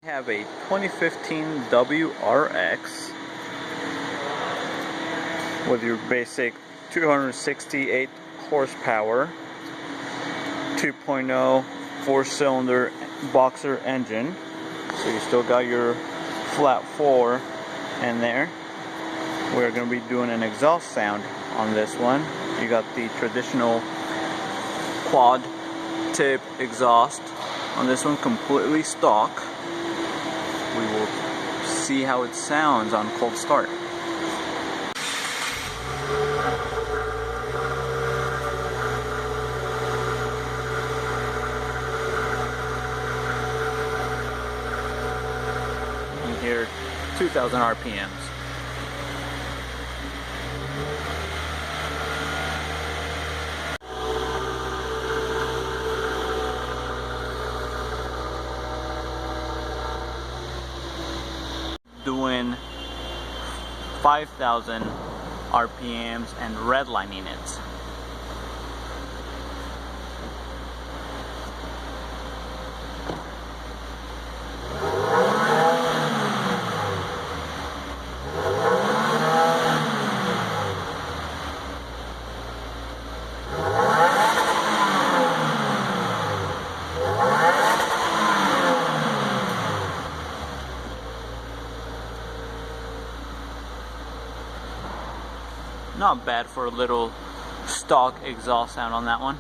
I have a 2015 WRX with your basic 268 horsepower, 2.0 4-cylinder boxer engine. So you still got your flat 4 in there. We're going to be doing an exhaust sound on this one. You got the traditional quad tip exhaust on this one, completely stock. We will see how it sounds on cold start. You hear 2,000 RPMs. Doing 5,000 RPMs and redlining it. Not bad for a little stock exhaust sound on that one.